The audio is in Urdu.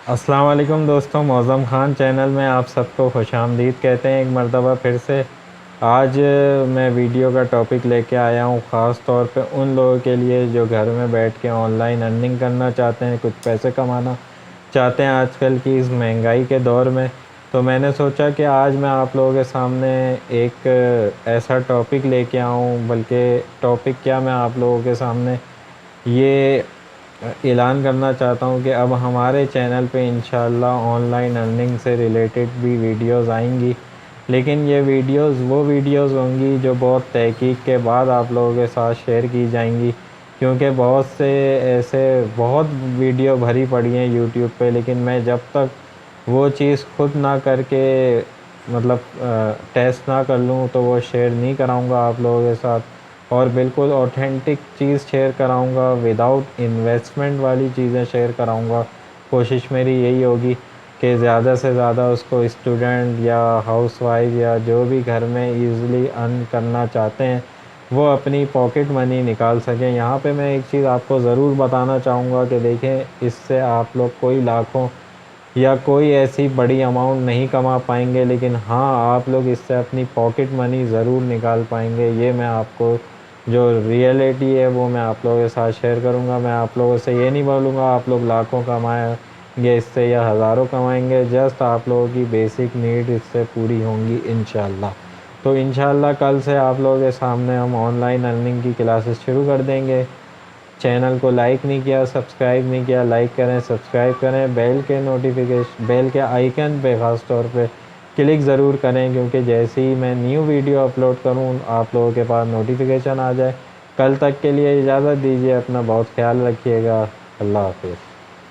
السلام علیکم دوستوں، معظم خان چینل میں آپ سب کو خوش آمدید کہتے ہیں ایک مرتبہ پھر سے۔ آج میں ویڈیو کا ٹاپک لے کے آیا ہوں خاص طور پہ ان لوگوں کے لیے جو گھر میں بیٹھ کے آن لائن ارننگ کرنا چاہتے ہیں، کچھ پیسے کمانا چاہتے ہیں آج کل کی اس مہنگائی کے دور میں۔ تو میں نے سوچا کہ آج میں آپ لوگوں کے سامنے ایک ایسا ٹاپک لے کے آؤں، بلکہ ٹاپک کیا، میں آپ لوگوں کے سامنے یہ اعلان کرنا چاہتا ہوں کہ اب ہمارے چینل پہ انشاءاللہ آن لائن ارننگ سے ریلیٹڈ بھی ویڈیوز آئیں گی، لیکن یہ ویڈیوز وہ ویڈیوز ہوں گی جو بہت تحقیق کے بعد آپ لوگوں کے ساتھ شیئر کی جائیں گی، کیونکہ بہت سے ایسے بہت ویڈیو بھری پڑی ہیں یوٹیوب پہ، لیکن میں جب تک وہ چیز خود نہ کر کے ٹیسٹ نہ کر لوں تو وہ شیئر نہیں کراؤں گا آپ لوگوں کے ساتھ، اور بالکل اوتھینٹک چیز شیئر کراؤں گا، وداؤٹ انویسٹمنٹ والی چیزیں شیئر کراؤں گا۔ کوشش میری یہی ہوگی کہ زیادہ سے زیادہ اس کو اسٹوڈنٹ یا ہاؤس وائف یا جو بھی گھر میں ایزلی ارن کرنا چاہتے ہیں وہ اپنی پاکٹ منی نکال سکیں۔ یہاں پہ میں ایک چیز آپ کو ضرور بتانا چاہوں گا کہ دیکھیں، اس سے آپ لوگ کوئی لاکھوں یا کوئی ایسی بڑی اماؤنٹ نہیں کما پائیں گے، لیکن ہاں آپ لوگ اس سے اپنی پاکٹ منی ضرور نکال پائیں گے۔ یہ میں آپ کو جو ریئلٹی ہے وہ میں آپ لوگوں کے ساتھ شیئر کروں گا۔ میں آپ لوگوں سے یہ نہیں بولوں گا آپ لوگ لاکھوں کمائیں گے اس سے یا ہزاروں کمائیں گے، جسٹ آپ لوگوں کی بیسک نیڈ اس سے پوری ہوں گی انشاءاللہ۔ تو انشاءاللہ کل سے آپ لوگوں کے سامنے ہم آن لائن ارننگ کی کلاسز شروع کر دیں گے۔ چینل کو لائک نہیں کیا، سبسکرائب نہیں کیا، لائک کریں، سبسکرائب کریں، بیل کے آئیکن پہ خاص طور پہ کلک ضرور کریں، کیونکہ جیسے ہی میں نیو ویڈیو اپلوڈ کروں آپ لوگوں کے پاس نوٹیفیکیشن آ جائے۔ کل تک کے لیے اجازت دیجیے، اپنا بہت خیال رکھیے گا، اللہ حافظ۔